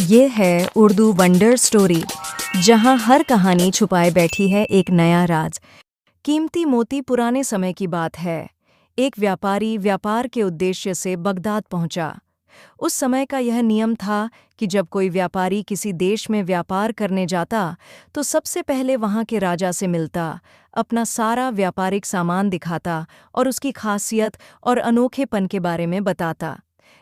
ये है Urdu wonder story, जहाँ हर कहानी छुपाए बैठी है एक नया राज। कीमती मोती पुराने समय की बात है। एक व्यापारी व्यापार के उद्देश्य से बगदाद पहुंचा। उस समय का यह नियम था कि जब कोई व्यापारी किसी देश में व्यापार करने जाता तो सबसे पहले वहां के राजा से मिलता, अपना सारा व्यापारिक सामान दिखाता और उसकी खासियत और अनोखेपन के बारे में बताता।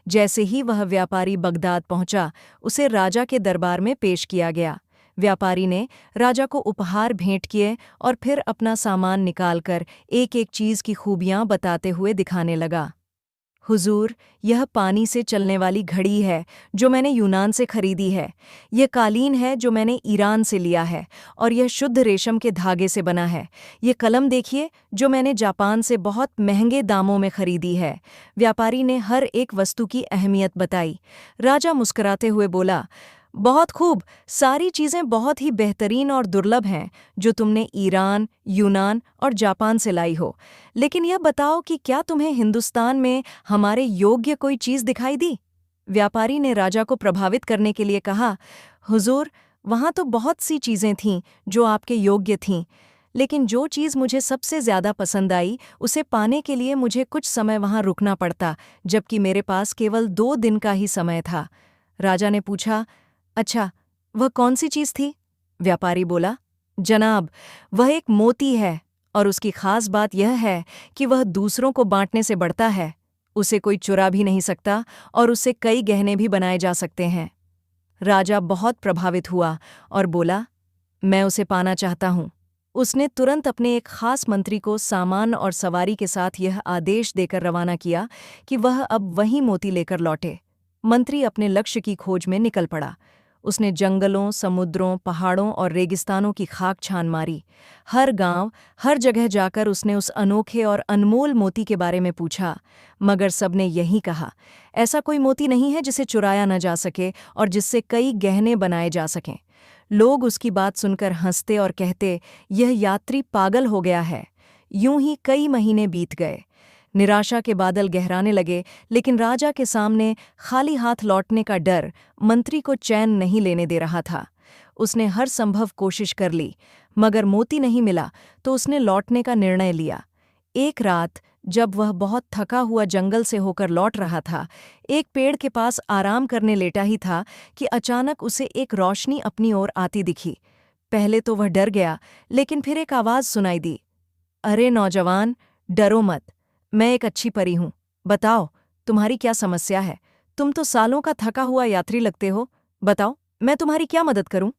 जैसे ही वह व्यापारी बगदाद पहुंचा, उसे राजा के दरबार में पेश किया गया। व्यापारी ने राजा को उपहार भेंट किए और फिर अपना सामान निकालकर एक-एक चीज की खूबियां बताते हुए दिखाने लगा। हुजूर, यह पानी से चलने वाली घड़ी है जो मैंने यूनान से खरीदी है। यह कालीन है जो मैंने ईरान से लिया है और यह शुद्ध रेशम के धागे से बना है। ये कलम देखिए जो मैंने जापान से बहुत महंगे दामों में खरीदी है। व्यापारी ने हर एक वस्तु की अहमियत बताई। राजा मुस्कुराते हुए बोला, बहुत खूब, सारी चीज़ें बहुत ही बेहतरीन और दुर्लभ हैं जो तुमने ईरान, यूनान और जापान से लाई हो। लेकिन यह बताओ कि क्या तुम्हें हिंदुस्तान में हमारे योग्य कोई चीज़ दिखाई दी? व्यापारी ने राजा को प्रभावित करने के लिए कहा, हुजूर, वहाँ तो बहुत सी चीज़ें थीं जो आपके योग्य थीं, लेकिन जो चीज़ मुझे सबसे ज़्यादा पसंद आई, उसे पाने के लिए मुझे कुछ समय वहाँ रुकना पड़ता, जबकि मेरे पास केवल 2 दिन का ही समय था। राजा ने पूछा, अच्छा, वह कौन सी चीज़ थी? व्यापारी बोला, जनाब, वह एक मोती है और उसकी खास बात यह है कि वह दूसरों को बांटने से बढ़ता है। उसे कोई चुरा भी नहीं सकता और उससे कई गहने भी बनाए जा सकते हैं। राजा बहुत प्रभावित हुआ और बोला, मैं उसे पाना चाहता हूँ। उसने तुरंत अपने एक खास मंत्री को सामान और सवारी के साथ यह आदेश देकर रवाना किया कि वह अब वही मोती लेकर लौटे। मंत्री अपने लक्ष्य की खोज में निकल पड़ा। उसने जंगलों, समुद्रों, पहाड़ों और रेगिस्तानों की खाक छान मारी। हर गांव, हर जगह जाकर उसने उस अनोखे और अनमोल मोती के बारे में पूछा, मगर सबने यही कहा, ऐसा कोई मोती नहीं है जिसे चुराया न जा सके और जिससे कई गहने बनाए जा सकें। लोग उसकी बात सुनकर हंसते और कहते, यह यात्री पागल हो गया है। यूं ही कई महीने बीत गए। निराशा के बादल गहराने लगे, लेकिन राजा के सामने खाली हाथ लौटने का डर मंत्री को चैन नहीं लेने दे रहा था। उसने हर संभव कोशिश कर ली, मगर मोती नहीं मिला तो उसने लौटने का निर्णय लिया। एक रात जब वह बहुत थका हुआ जंगल से होकर लौट रहा था, एक पेड़ के पास आराम करने लेटा ही था कि अचानक उसे एक रोशनी अपनी ओर आती दिखी। पहले तो वह डर गया, लेकिन फिर एक आवाज़ सुनाई दी, अरे नौजवान, डरो मत, मैं एक अच्छी परी हूँ। बताओ, तुम्हारी क्या समस्या है? तुम तो सालों का थका हुआ यात्री लगते हो। बताओ, मैं तुम्हारी क्या मदद करूं?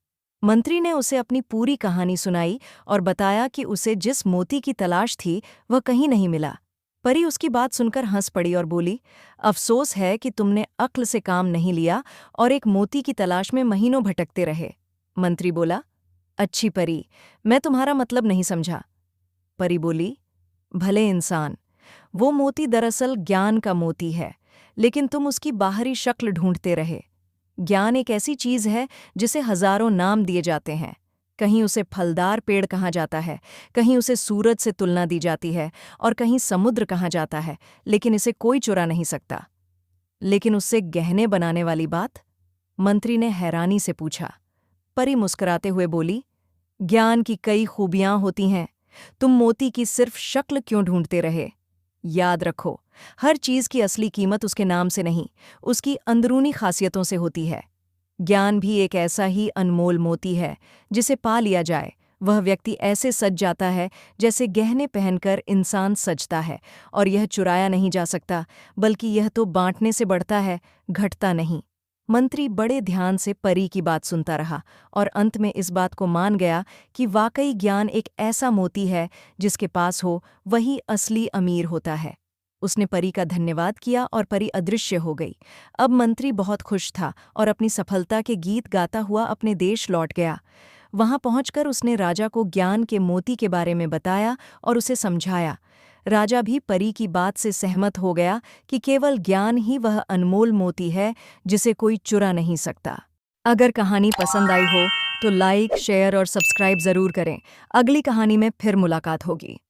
मंत्री ने उसे अपनी पूरी कहानी सुनाई और बताया कि उसे जिस मोती की तलाश थी वह कहीं नहीं मिला। परी उसकी बात सुनकर हंस पड़ी और बोली, अफसोस है कि तुमने अक्ल से काम नहीं लिया और एक मोती की तलाश में महीनों भटकते रहे। मंत्री बोला, अच्छी परी, मैं तुम्हारा मतलब नहीं समझा। परी बोली, भले इंसान, वो मोती दरअसल ज्ञान का मोती है, लेकिन तुम उसकी बाहरी शक्ल ढूंढते रहे। ज्ञान एक ऐसी चीज है जिसे हजारों नाम दिए जाते हैं। कहीं उसे फलदार पेड़ कहा जाता है, कहीं उसे सूरज से तुलना दी जाती है और कहीं समुद्र कहा जाता है, लेकिन इसे कोई चुरा नहीं सकता। लेकिन उससे गहने बनाने वाली बात? मंत्री ने हैरानी से पूछा। परी मुस्कुराते हुए बोली, ज्ञान की कई खूबियां होती हैं, तुम मोती की सिर्फ शक्ल क्यों ढूंढते रहे? याद रखो, हर चीज की असली कीमत उसके नाम से नहीं, उसकी अंदरूनी खासियतों से होती है। ज्ञान भी एक ऐसा ही अनमोल मोती है, जिसे पा लिया जाए, वह व्यक्ति ऐसे सज जाता है जैसे गहने पहनकर इंसान सजता है, और यह चुराया नहीं जा सकता, बल्कि यह तो बांटने से बढ़ता है, घटता नहीं। मंत्री बड़े ध्यान से परी की बात सुनता रहा और अंत में इस बात को मान गया कि वाकई ज्ञान एक ऐसा मोती है जिसके पास हो वही असली अमीर होता है। उसने परी का धन्यवाद किया और परी अदृश्य हो गई। अब मंत्री बहुत खुश था और अपनी सफलता के गीत गाता हुआ अपने देश लौट गया। वहां पहुंचकर उसने राजा को ज्ञान के मोती के बारे में बताया और उसे समझाया। राजा भी परी की बात से सहमत हो गया कि केवल ज्ञान ही वह अनमोल मोती है जिसे कोई चुरा नहीं सकता। अगर कहानी पसंद आई हो तो लाइक, शेयर और सब्सक्राइब जरूर करें। अगली कहानी में फिर मुलाकात होगी।